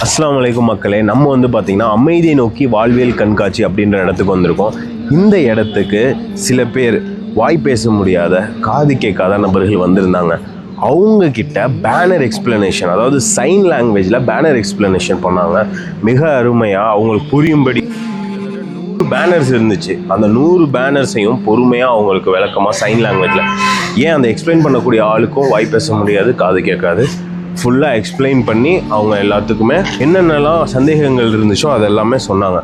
அஸ்ஸலாமு அலைக்கும் மக்களே, நம்ம வந்து பார்த்திங்கன்னா அமைதியை நோக்கி வாழ்வியல் கண்காட்சி அப்படின்ற இடத்துக்கு வந்திருக்கோம். இந்த இடத்துக்கு சில பேர் வாய் பேச முடியாத, காது கேட்காத நபர்கள் வந்திருந்தாங்க. அவங்க கிட்ட பேனர் எக்ஸ்பிளனேஷன், அதாவது சைன் லாங்குவேஜில் பேனர் எக்ஸ்பிளனேஷன் பண்ணாங்க. மிக அருமையாக அவங்களுக்கு புரியும்படி பேனர்ஸ் இருந்துச்சு. அந்த 100 பேனர்ஸையும் பொறுமையாக அவங்களுக்கு விளக்கமாக சைன் லாங்குவேஜில், ஏன் அந்த எக்ஸ்பிளைன் பண்ணக்கூடிய ஆளுக்கும் வாய் பேச முடியாது, காது கேட்காது, ஃபுல்லாக எக்ஸ்பிளைன் பண்ணி அவங்க எல்லாத்துக்குமே என்னென்னலாம் சந்தேகங்கள் இருந்துச்சோ அதெல்லாமே சொன்னாங்க.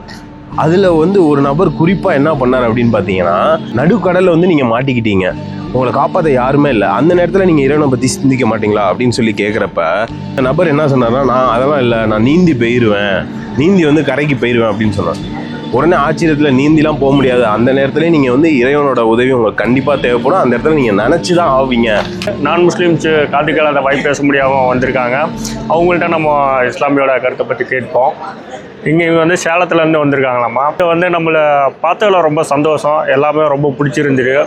அதில் வந்து ஒரு நபர் குறிப்பாக என்ன பண்ணார் அப்படின்னு பார்த்தீங்கன்னா, நடுக்கடலில் வந்து நீங்கள் மாட்டிக்கிட்டீங்க, உங்களை காப்பாற்ற யாருமே இல்லை, அந்த நேரத்தில் நீங்கள் இறைவனை பற்றி சிந்திக்க மாட்டீங்களா அப்படின்னு சொல்லி கேட்குறப்ப அந்த நபர் என்ன சொன்னார்னா, நான் அதெல்லாம் இல்லை, நான் நீந்தி போயிடுவேன், நீந்தி வந்து கரைக்கு போயிடுவேன் அப்படின்னு சொன்னார். உடனே ஆச்சரியத்தில், நீந்திலாம் போக முடியாது, அந்த நேரத்துலேயே நீங்கள் வந்து இறைவனோட உதவி உங்களுக்கு கண்டிப்பாக தேவைப்படும், அந்த இடத்துல நீங்கள் நினச்சி தான் ஆவீங்க. நான் முஸ்லீம்ஸ் காதுகள் அதை வாய் பேச முடியாமல் வந்திருக்காங்க. அவங்கள்ட்ட நம்ம இஸ்லாமியோட கருத்தை பற்றி கேட்போம். இங்கே வந்து சேலத்துலேருந்து வந்திருக்காங்களாம்மா. இப்போ வந்து நம்மளை பார்த்ததில் ரொம்ப சந்தோஷம், எல்லாமே ரொம்ப பிடிச்சிருந்துரு.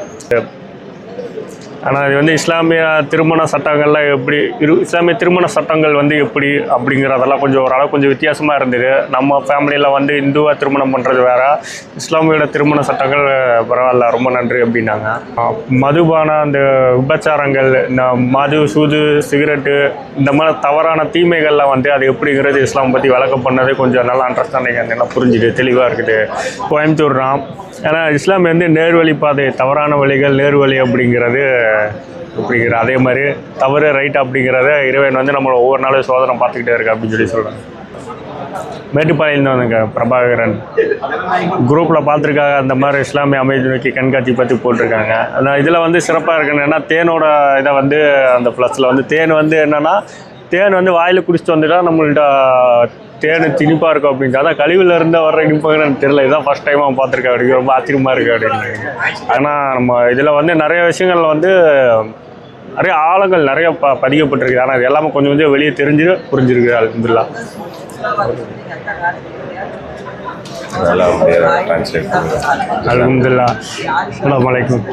ஆனால் இது வந்து இஸ்லாமிய திருமண சட்டங்கள்லாம் எப்படி இஸ்லாமிய திருமண சட்டங்கள் வந்து எப்படி அப்படிங்கிறதெல்லாம் கொஞ்சம் ஓரளவு கொஞ்சம் வித்தியாசமாக இருந்தது. நம்ம ஃபேமிலியில் வந்து இந்துவாக திருமணம் பண்ணுறது வேறு, இஸ்லாமியோட திருமண சட்டங்கள் பரவாயில்ல, ரொம்ப நன்றி அப்படின்னாங்க. மதுபான அந்த விபச்சாரங்கள், இந்த மது, சூது, சிகரெட்டு, இந்த மாதிரி தவறான தீமைகள்லாம் வந்து அது எப்படிங்கிறது இஸ்லாம் பற்றி விளக்கம் பண்ணது கொஞ்சம் நல்லா அண்டர்ஸ்டாண்டிங் நல்லா புரிஞ்சுது, தெளிவாக இருக்குது. கோயம்புத்தூர் தான். ஏன்னா இஸ்லாம் வந்து நேர்வழி பாதை, தவறான வழிகள் நேர்வழி அப்படிங்கிறது அதே மாதிரி தவறு ரைட் அப்படிங்கிறத இறைவன் வந்து நம்மளை ஒவ்வொரு நாளும் சோதனை பார்த்துக்கிட்டே இருக்கு அப்படின்னு சொல்லி சொல்கிறாங்க. மேட்டுப்பாளையம் தான் வந்துங்க பிரபாகரன் குரூப்பில் பார்த்துருக்காங்க. அந்த மாதிரி இஸ்லாமிய அமைதி நோக்கி கண்காட்சி பற்றி போட்டிருக்காங்க. ஆனால் இதில் வந்து சிறப்பாக இருக்குன்னு ஏன்னா தேனோட இதை வந்து அந்த ப்ளஸில் வந்து தேன் வந்து என்னென்னா, தேன் வந்து வாயில் குடிச்சிட்டு வந்துட்டா நம்மள்ட்ட தேன் திணிப்பாக இருக்கும் அப்படின்ட்டு, அதான் கழிவுல இருந்து வர்ற இனிப்பாங்கன்னு எனக்கு தெரியல, இதுதான் ஃபஸ்ட் டைம் அவன் பார்த்துருக்கா அப்படி, ரொம்ப ஆச்சரியமாக இருக்குது அப்படின்னு. ஆனால் நம்ம இதில் வந்து நிறைய விஷயங்கள் வந்து நிறைய ஆழங்கள் நிறைய பதிக்கப்பட்டிருக்கு. ஆனால் இது எல்லாமே கொஞ்சம் கொஞ்சம் வெளியே புரிஞ்சிருக்கு. அல்ஹம்துலில்லாஹ். அல்ஹம்துலில்லாஹ். அஸ்ஸலாமு அலைக்கும்.